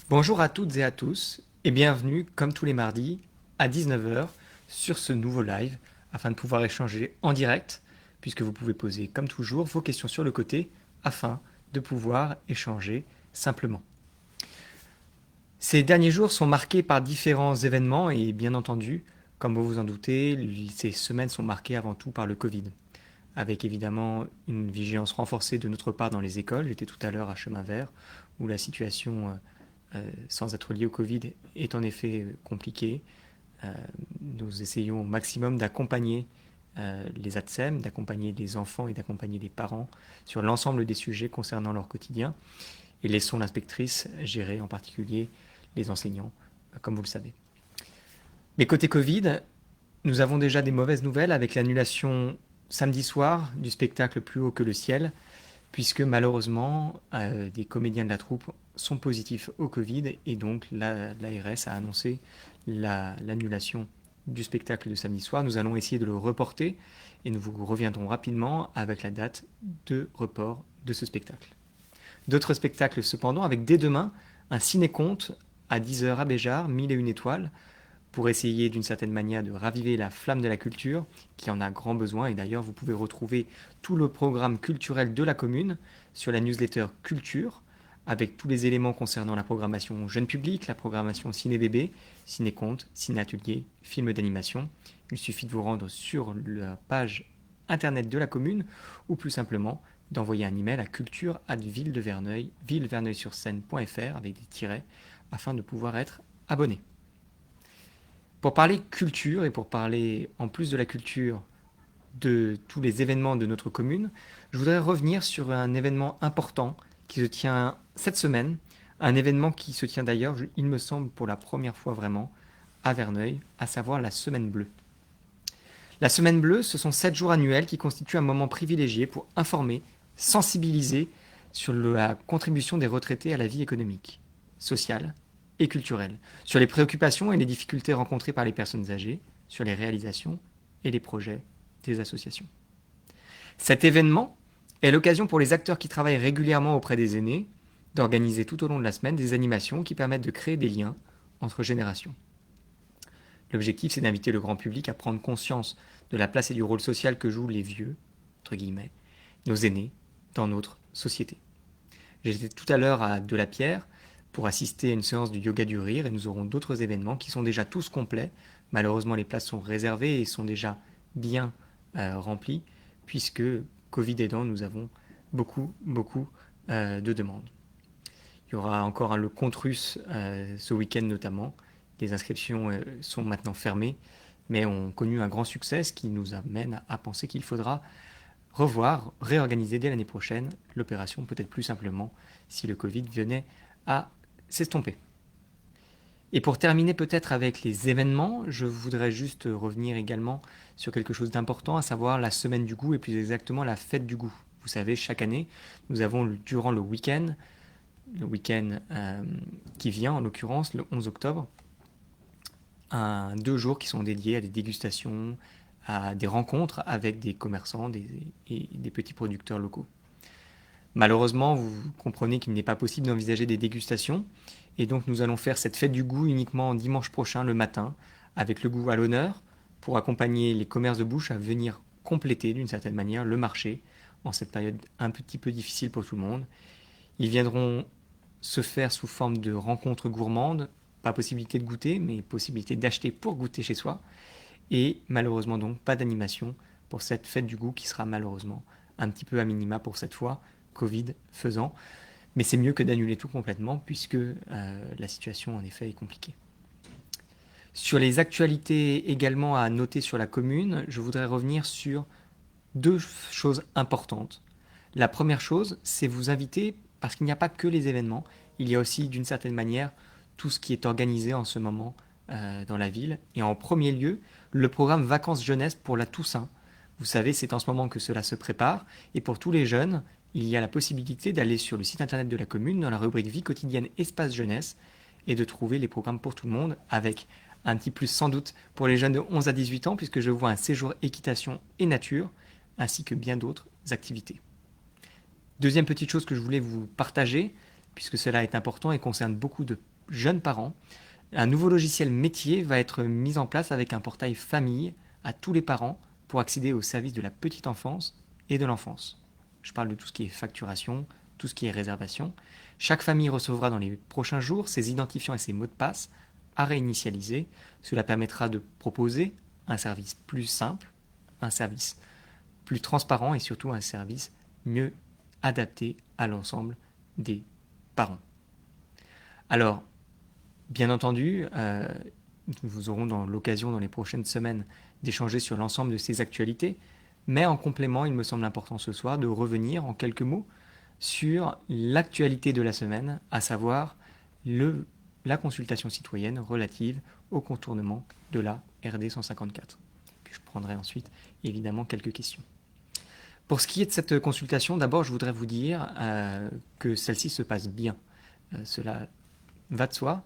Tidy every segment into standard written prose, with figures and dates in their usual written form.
Bonjour à toutes et à tous et bienvenue, comme tous les mardis, à 19 heures sur ce nouveau live afin de pouvoir échanger en direct, puisque vous pouvez poser, comme toujours, vos questions sur le côté afin de pouvoir échanger simplement. Ces derniers jours sont marqués par différents événements et bien entendu, comme vous vous en doutez, ces semaines sont marquées avant tout par le Covid, avec évidemment une vigilance renforcée de notre part dans les écoles. J'étais tout à l'heure à Chemin Vert, où la situation sans être lié au Covid est en effet compliqué. Nous essayons au maximum d'accompagner les ATSEM, d'accompagner les enfants et d'accompagner les parents sur l'ensemble des sujets concernant leur quotidien et laissons l'inspectrice gérer en particulier les enseignants, comme vous le savez. Mais côté Covid, nous avons déjà des mauvaises nouvelles avec l'annulation samedi soir du spectacle Plus haut que le ciel, puisque malheureusement, des comédiens de la troupe sont positifs au Covid et donc l'ARS a annoncé l'annulation du spectacle de samedi soir. Nous allons essayer de le reporter et nous vous reviendrons rapidement avec la date de report de ce spectacle. D'autres spectacles cependant, avec dès demain un ciné-conte à 10 heures à Béjar, 1001 étoiles, pour essayer d'une certaine manière de raviver la flamme de la culture, qui en a grand besoin. Et d'ailleurs, vous pouvez retrouver tout le programme culturel de la commune sur la newsletter Culture, avec tous les éléments concernant la programmation jeune public, la programmation ciné-bébé, ciné-conte, ciné-atelier, films d'animation. Il suffit de vous rendre sur la page internet de la commune, ou plus simplement d'envoyer un email à culture@villeverneuil-sur-seine.fr avec des tirets, afin de pouvoir être abonné. Pour parler culture et pour parler en plus de la culture de tous les événements de notre commune, je voudrais revenir sur un événement important qui se tient cette semaine, un événement qui se tient d'ailleurs, il me semble, pour la première fois vraiment à Verneuil, à savoir la Semaine Bleue. La Semaine Bleue, ce sont 7 jours annuels qui constituent un moment privilégié pour informer, sensibiliser sur la contribution des retraités à la vie économique, sociale et culturelle, sur les préoccupations et les difficultés rencontrées par les personnes âgées, sur les réalisations et les projets des associations. Cet événement est l'occasion pour les acteurs qui travaillent régulièrement auprès des aînés d'organiser tout au long de la semaine des animations qui permettent de créer des liens entre générations. L'objectif, c'est d'inviter le grand public à prendre conscience de la place et du rôle social que jouent les vieux, entre guillemets, nos aînés, dans notre société. J'étais tout à l'heure à Delapierre pour assister à une séance du yoga du rire et nous aurons d'autres événements qui sont déjà tous complets. Malheureusement, les places sont réservées et sont déjà bien remplies puisque, Covid aidant, nous avons beaucoup de demandes. Il y aura encore le conte russe ce week-end notamment. Les inscriptions sont maintenant fermées, mais ont connu un grand succès, ce qui nous amène à penser qu'il faudra réorganiser dès l'année prochaine l'opération, peut-être plus simplement si le Covid venait à s'estomper. Et pour terminer peut-être avec les événements, je voudrais juste revenir également sur quelque chose d'important, à savoir la semaine du goût et plus exactement la fête du goût. Vous savez, chaque année, nous avons durant le week-end qui vient, en l'occurrence le 11 octobre, 2 jours qui sont dédiés à des dégustations, à des rencontres avec des commerçants et des petits producteurs locaux. Malheureusement, vous comprenez qu'il n'est pas possible d'envisager des dégustations, et donc nous allons faire cette fête du goût uniquement dimanche prochain le matin, avec le goût à l'honneur, pour accompagner les commerces de bouche à venir compléter d'une certaine manière le marché en cette période un petit peu difficile pour tout le monde. Ils viendront se faire sous forme de rencontres gourmandes, pas possibilité de goûter, mais possibilité d'acheter pour goûter chez soi, et malheureusement donc pas d'animation pour cette fête du goût qui sera malheureusement un petit peu à minima pour cette fois, Covid faisant. Mais c'est mieux que d'annuler tout complètement puisque la situation en effet est compliquée. Sur les actualités également à noter sur la commune, je voudrais revenir sur 2 choses importantes. La première chose, c'est vous inviter, parce qu'il n'y a pas que les événements, il y a aussi d'une certaine manière tout ce qui est organisé en ce moment dans la ville. Et en premier lieu, le programme Vacances Jeunesse pour la Toussaint. Vous savez, c'est en ce moment que cela se prépare. Et pour tous les jeunes, il y a la possibilité d'aller sur le site internet de la commune, dans la rubrique Vie quotidienne Espace Jeunesse, et de trouver les programmes pour tout le monde, avec un petit plus sans doute pour les jeunes de 11 à 18 ans, puisque je vois un séjour équitation et nature, ainsi que bien d'autres activités. Deuxième petite chose que je voulais vous partager, puisque cela est important et concerne beaucoup de jeunes parents, un nouveau logiciel métier va être mis en place avec un portail famille à tous les parents pour accéder aux services de la petite enfance et de l'enfance. Je parle de tout ce qui est facturation, tout ce qui est réservation. Chaque famille recevra dans les prochains jours ses identifiants et ses mots de passe à réinitialiser. Cela permettra de proposer un service plus simple, un service plus transparent et surtout un service mieux adapté à l'ensemble des parents. Alors, bien entendu, nous aurons dans l'occasion dans les prochaines semaines d'échanger sur l'ensemble de ces actualités, mais en complément, il me semble important ce soir de revenir en quelques mots sur l'actualité de la semaine, à savoir la consultation citoyenne relative au contournement de la RD 154. Puis je prendrai ensuite évidemment quelques questions. Pour ce qui est de cette consultation, d'abord je voudrais vous dire que celle-ci se passe bien. Cela va de soi,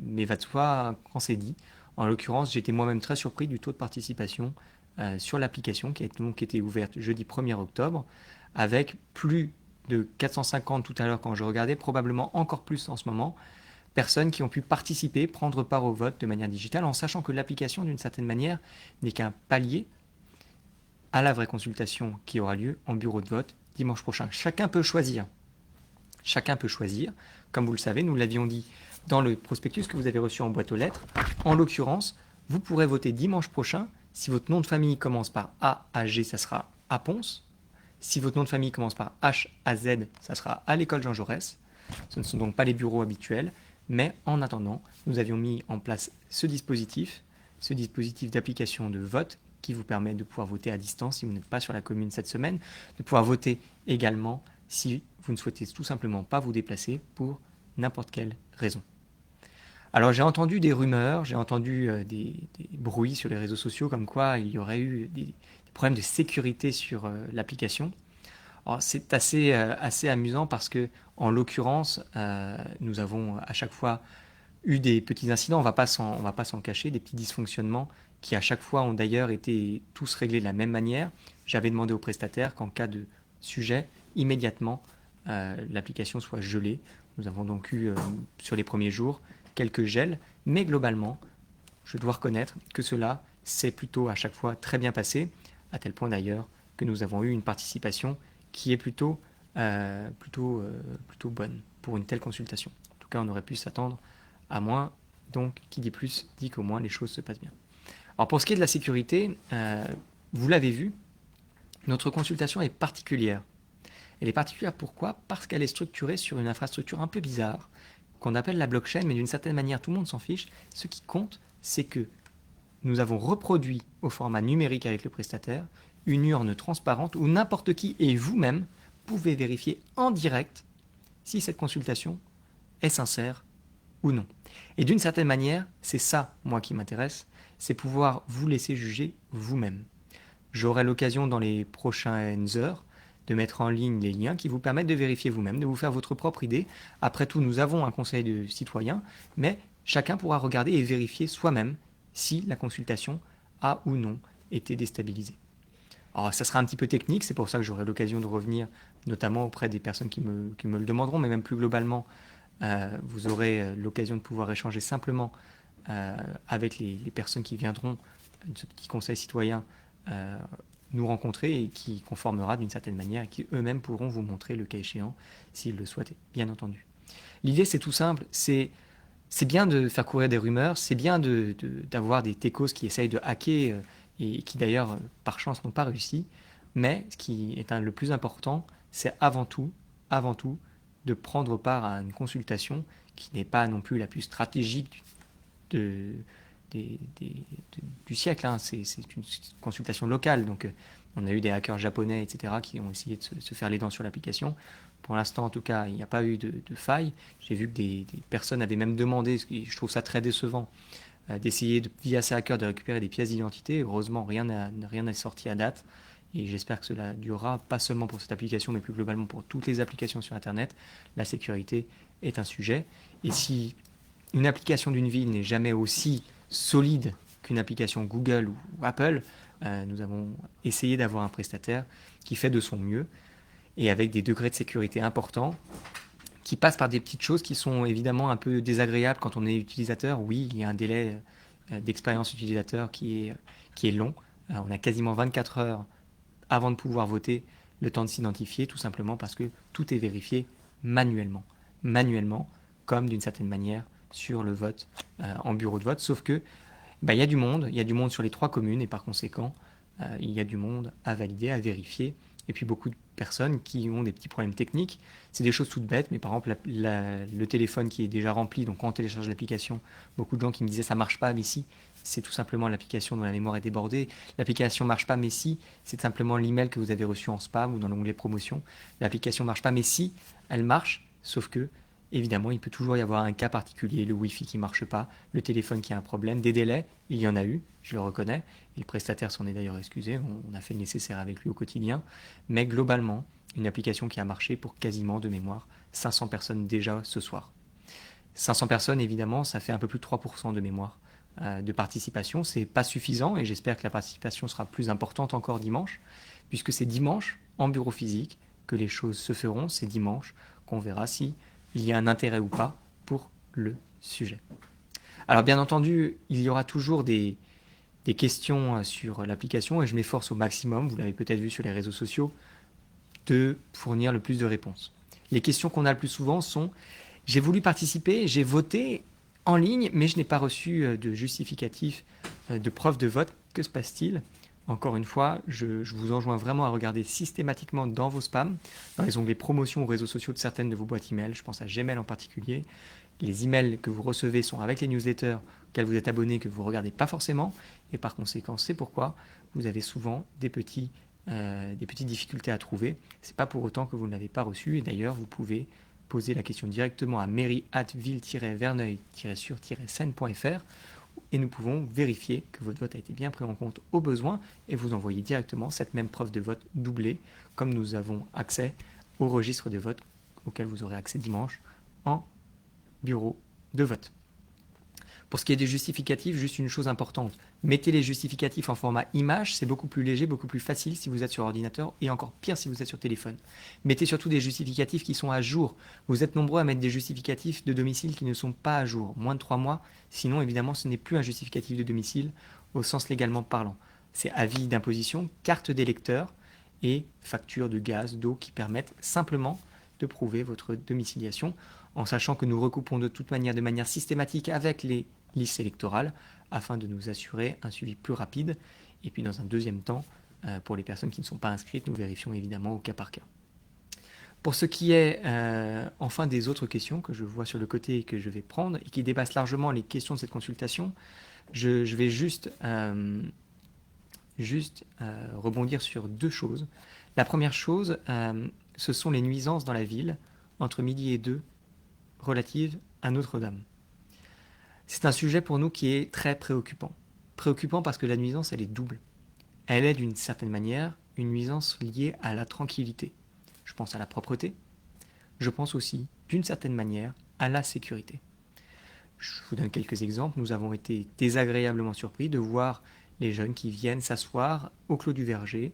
mais va de soi quand c'est dit. En l'occurrence, j'étais moi-même très surpris du taux de participation sur l'application qui a donc été ouverte jeudi 1er octobre, avec plus de 450 tout à l'heure quand je regardais, probablement encore plus en ce moment, personnes qui ont pu participer, prendre part au vote de manière digitale, en sachant que l'application, d'une certaine manière, n'est qu'un palier à la vraie consultation qui aura lieu en bureau de vote dimanche prochain. Chacun peut choisir. Chacun peut choisir. Comme vous le savez, nous l'avions dit dans le prospectus que vous avez reçu en boîte aux lettres. En l'occurrence, vous pourrez voter dimanche prochain. Si votre nom de famille commence par A à G, ça sera à Ponce. Si votre nom de famille commence par H à Z, ça sera à l'école Jean Jaurès. Ce ne sont donc pas les bureaux habituels. Mais en attendant, nous avions mis en place ce dispositif d'application de vote qui vous permet de pouvoir voter à distance si vous n'êtes pas sur la commune cette semaine, de pouvoir voter également si vous ne souhaitez tout simplement pas vous déplacer pour n'importe quelle raison. Alors j'ai entendu des rumeurs, j'ai entendu des bruits sur les réseaux sociaux comme quoi il y aurait eu des problèmes de sécurité sur l'application. Alors, c'est assez amusant parce que, en l'occurrence, nous avons à chaque fois eu des petits incidents, on va pas s'en cacher, des petits dysfonctionnements qui à chaque fois ont d'ailleurs été tous réglés de la même manière. J'avais demandé au prestataire qu'en cas de sujet, immédiatement, l'application soit gelée. Nous avons donc eu, sur les premiers jours, quelques gels, mais globalement, je dois reconnaître que cela s'est plutôt à chaque fois très bien passé, à tel point d'ailleurs que nous avons eu une participation qui est plutôt bonne pour une telle consultation. En tout cas, on aurait pu s'attendre à moins, donc qui dit plus dit qu'au moins les choses se passent bien. Alors pour ce qui est de la sécurité, vous l'avez vu, notre consultation est particulière. Elle est particulière pourquoi? Parce qu'elle est structurée sur une infrastructure un peu bizarre, qu'on appelle la blockchain, mais d'une certaine manière tout le monde s'en fiche. Ce qui compte, c'est que nous avons reproduit au format numérique avec le prestataire une urne transparente où n'importe qui et vous-même pouvez vérifier en direct si cette consultation est sincère ou non. Et d'une certaine manière, c'est ça, moi, qui m'intéresse, c'est pouvoir vous laisser juger vous-même. J'aurai l'occasion dans les prochaines heures de mettre en ligne les liens qui vous permettent de vérifier vous-même, de vous faire votre propre idée. Après tout, nous avons un conseil de citoyens, mais chacun pourra regarder et vérifier soi-même si la consultation a ou non été déstabilisée. Alors, ça sera un petit peu technique, c'est pour ça que j'aurai l'occasion de revenir, notamment auprès des personnes qui me le demanderont, mais même plus globalement, vous aurez l'occasion de pouvoir échanger simplement avec les personnes qui viendront de ce petit conseil citoyen nous rencontrer et qui conformera d'une certaine manière et qui eux-mêmes pourront vous montrer le cas échéant s'ils le souhaitent, bien entendu. L'idée, c'est tout simple, c'est bien de faire courir des rumeurs, c'est bien d'avoir des techos qui essayent de hacker et qui d'ailleurs, par chance, n'ont pas réussi. Mais ce qui est le plus important, c'est avant tout, de prendre part à une consultation qui n'est pas non plus la plus stratégique du siècle. Hein. C'est une consultation locale. Donc, on a eu des hackers japonais, etc., qui ont essayé de se faire les dents sur l'application. Pour l'instant, en tout cas, il n'y a pas eu de faille. J'ai vu que des personnes avaient même demandé, et je trouve ça très décevant, d'essayer, via ces hackers, de récupérer des pièces d'identité. Heureusement, rien n'est sorti à date. Et j'espère que cela durera, pas seulement pour cette application, mais plus globalement pour toutes les applications sur Internet. La sécurité est un sujet. Et si une application d'une ville n'est jamais aussi solide qu'une application Google ou Apple, nous avons essayé d'avoir un prestataire qui fait de son mieux et avec des degrés de sécurité importants, qui passe par des petites choses qui sont évidemment un peu désagréables quand on est utilisateur. Oui, il y a un délai d'expérience utilisateur qui est long. On a quasiment 24 heures avant de pouvoir voter, le temps de s'identifier, tout simplement parce que tout est vérifié manuellement. Manuellement, comme d'une certaine manière sur le vote en bureau de vote. Sauf que il y a du monde sur les 3 communes et par conséquent, il y a du monde à valider, à vérifier. Et puis beaucoup de personnes qui ont des petits problèmes techniques. C'est des choses toutes bêtes, mais par exemple le téléphone qui est déjà rempli, donc quand on télécharge l'application, beaucoup de gens qui me disaient ça marche pas, mais si, c'est tout simplement l'application dont la mémoire est débordée. L'application marche pas, mais si, c'est simplement l'email que vous avez reçu en spam ou dans l'onglet promotion. L'application marche pas, mais si, elle marche, sauf que évidemment, il peut toujours y avoir un cas particulier, le Wi-Fi qui ne marche pas, le téléphone qui a un problème, des délais, il y en a eu, je le reconnais, et le prestataire s'en est d'ailleurs excusé, on a fait le nécessaire avec lui au quotidien, mais globalement, une application qui a marché pour quasiment de mémoire 500 personnes déjà ce soir. 500 personnes, évidemment, ça fait un peu plus de 3% de mémoire de participation, c'est pas suffisant, et j'espère que la participation sera plus importante encore dimanche, puisque c'est dimanche, en bureau physique, que les choses se feront, c'est dimanche qu'on verra si il y a un intérêt ou pas pour le sujet. Alors bien entendu, il y aura toujours des questions sur l'application et je m'efforce au maximum, vous l'avez peut-être vu sur les réseaux sociaux, de fournir le plus de réponses. Les questions qu'on a le plus souvent sont « j'ai voulu participer, j'ai voté en ligne, mais je n'ai pas reçu de justificatif de preuve de vote, que se passe-t-il ?» Encore une fois, je vous enjoins vraiment à regarder systématiquement dans vos spams, dans les onglets promotion ou réseaux sociaux de certaines de vos boîtes email, je pense à Gmail en particulier. Les emails que vous recevez sont avec les newsletters auxquels vous êtes abonné, que vous ne regardez pas forcément, et par conséquent, c'est pourquoi vous avez souvent des petites difficultés à trouver. Ce n'est pas pour autant que vous ne l'avez pas reçu, et d'ailleurs, vous pouvez poser la question directement à mairie@ville-verneuil-sur-seine.fr et nous pouvons vérifier que votre vote a été bien pris en compte au besoin et vous envoyer directement cette même preuve de vote doublée, comme nous avons accès au registre de vote auquel vous aurez accès dimanche en bureau de vote. Pour ce qui est des justificatifs, juste une chose importante, mettez les justificatifs en format image, c'est beaucoup plus léger, beaucoup plus facile si vous êtes sur ordinateur et encore pire si vous êtes sur téléphone. Mettez surtout des justificatifs qui sont à jour. Vous êtes nombreux à mettre des justificatifs de domicile qui ne sont pas à jour, moins de 3 mois, sinon évidemment ce n'est plus un justificatif de domicile au sens légalement parlant. C'est avis d'imposition, carte d'électeur et facture de gaz, d'eau qui permettent simplement de prouver votre domiciliation en sachant que nous recoupons de toute manière, de manière systématique avec les listes électorales afin de nous assurer un suivi plus rapide. Et puis dans un deuxième temps, pour les personnes qui ne sont pas inscrites, nous vérifions évidemment au cas par cas. Pour ce qui est enfin des autres questions que je vois sur le côté et que je vais prendre et qui dépassent largement les questions de cette consultation, je vais juste rebondir sur 2 choses. La première chose, ce sont les nuisances dans la ville entre midi et 2 relatives à Notre-Dame. C'est un sujet pour nous qui est très préoccupant. Préoccupant parce que la nuisance, elle est double. Elle est d'une certaine manière une nuisance liée à la tranquillité. Je pense à la propreté. Je pense aussi, d'une certaine manière, à la sécurité. Je vous donne quelques exemples. Nous avons été désagréablement surpris de voir les jeunes qui viennent s'asseoir au Clos du Verger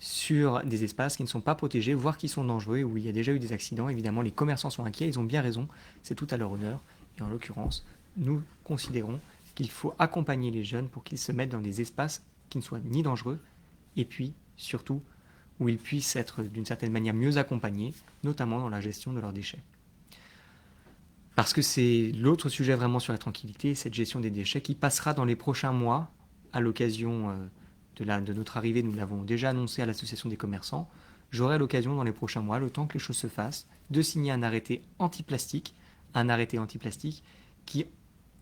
sur des espaces qui ne sont pas protégés, voire qui sont dangereux, où il y a déjà eu des accidents. Évidemment, les commerçants sont inquiets, ils ont bien raison, c'est tout à leur honneur. Et en l'occurrence, nous considérons qu'il faut accompagner les jeunes pour qu'ils se mettent dans des espaces qui ne soient ni dangereux, et puis, surtout, où ils puissent être d'une certaine manière mieux accompagnés, notamment dans la gestion de leurs déchets. Parce que c'est l'autre sujet vraiment sur la tranquillité, cette gestion des déchets qui passera dans les prochains mois, à l'occasion de notre arrivée, nous l'avons déjà annoncé à l'association des commerçants, j'aurai l'occasion dans les prochains mois, le temps que les choses se fassent, de signer un arrêté anti-plastique qui,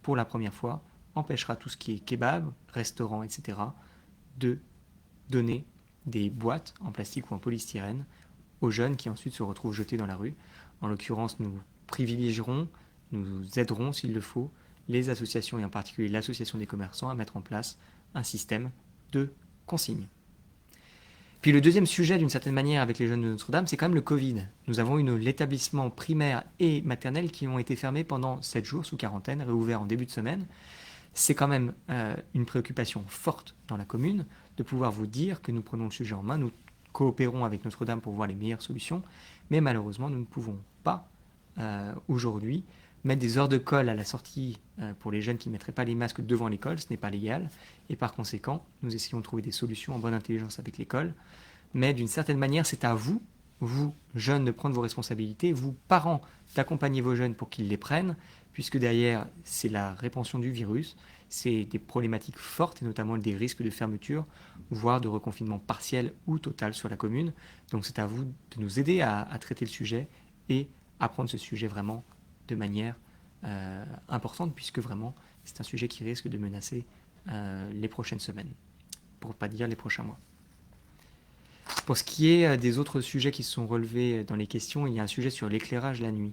pour la première fois, empêchera tout ce qui est kebab, restaurant, etc., de donner des boîtes en plastique ou en polystyrène aux jeunes qui ensuite se retrouvent jetés dans la rue. En l'occurrence, nous privilégierons, nous aiderons s'il le faut, les associations et en particulier l'association des commerçants à mettre en place un système de consignes. Puis le deuxième sujet, d'une certaine manière, avec les jeunes de Notre-Dame, c'est quand même le Covid. Nous avons eu l'établissement primaire et maternel qui ont été fermés pendant 7 jours sous quarantaine, réouverts en début de semaine. C'est quand même une préoccupation forte dans la commune de pouvoir vous dire que nous prenons le sujet en main, nous coopérons avec Notre-Dame pour voir les meilleures solutions, mais malheureusement, nous ne pouvons pas aujourd'hui. Mettre des heures de colle à la sortie pour les jeunes qui ne mettraient pas les masques devant l'école, ce n'est pas légal. Et par conséquent, nous essayons de trouver des solutions en bonne intelligence avec l'école. Mais d'une certaine manière, c'est à vous, vous, jeunes, de prendre vos responsabilités, vous, parents, d'accompagner vos jeunes pour qu'ils les prennent, puisque derrière, c'est la répansion du virus, c'est des problématiques fortes, et notamment des risques de fermeture, voire de reconfinement partiel ou total sur la commune. Donc c'est à vous de nous aider à traiter le sujet et à prendre ce sujet vraiment de manière importante, puisque vraiment, c'est un sujet qui risque de menacer les prochaines semaines, pour ne pas dire les prochains mois. Pour ce qui est des autres sujets qui sont relevés dans les questions, il y a un sujet sur l'éclairage la nuit.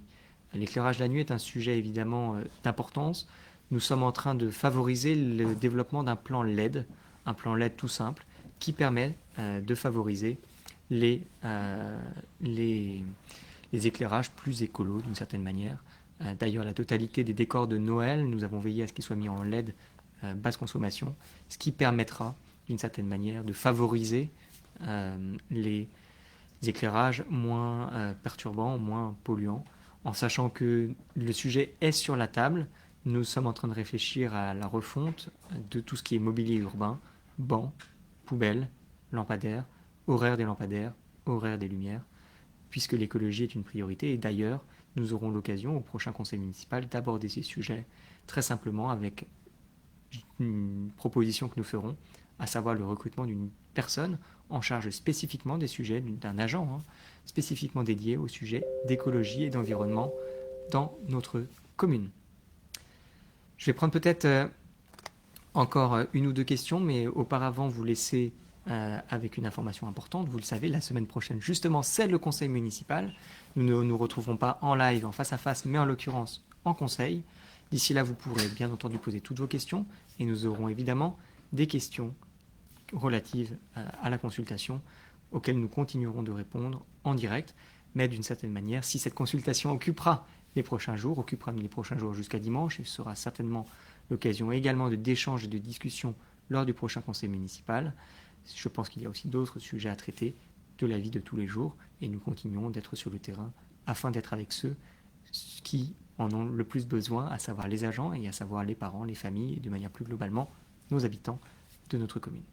L'éclairage la nuit est un sujet évidemment d'importance. Nous sommes en train de favoriser le développement d'un plan LED, un plan LED tout simple, qui permet de favoriser les éclairages plus écolos d'une certaine manière. D'ailleurs, la totalité des décors de Noël, nous avons veillé à ce qu'ils soient mis en LED basse consommation, ce qui permettra d'une certaine manière de favoriser les éclairages moins perturbants, moins polluants, en sachant que le sujet est sur la table. Nous sommes en train de réfléchir à la refonte de tout ce qui est mobilier urbain, bancs, poubelles, lampadaires, horaires des lampadaires, horaires des lumières, puisque l'écologie est une priorité. Et d'ailleurs, nous aurons l'occasion au prochain conseil municipal d'aborder ces sujets très simplement avec une proposition que nous ferons, à savoir le recrutement d'une personne en charge spécifiquement des sujets, d'un agent spécifiquement dédié aux sujets d'écologie et d'environnement dans notre commune. Je vais prendre peut-être encore une ou deux questions, mais auparavant vous laisser avec une information importante. Vous le savez, la semaine prochaine, justement, c'est le conseil municipal. Nous ne nous retrouverons pas en live, en face à face, mais en l'occurrence en conseil. D'ici là, vous pourrez bien entendu poser toutes vos questions et nous aurons évidemment des questions relatives à la consultation auxquelles nous continuerons de répondre en direct. Mais d'une certaine manière, si cette consultation occupera les prochains jours jusqu'à dimanche, et sera certainement l'occasion également d'échanges et de discussions lors du prochain conseil municipal. Je pense qu'il y a aussi d'autres sujets à traiter de la vie de tous les jours et nous continuons d'être sur le terrain afin d'être avec ceux qui en ont le plus besoin, à savoir les agents et à savoir les parents, les familles et de manière plus globalement nos habitants de notre commune.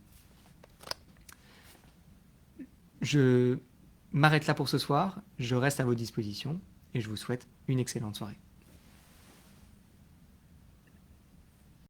Je m'arrête là pour ce soir, je reste à vos dispositions et je vous souhaite une excellente soirée.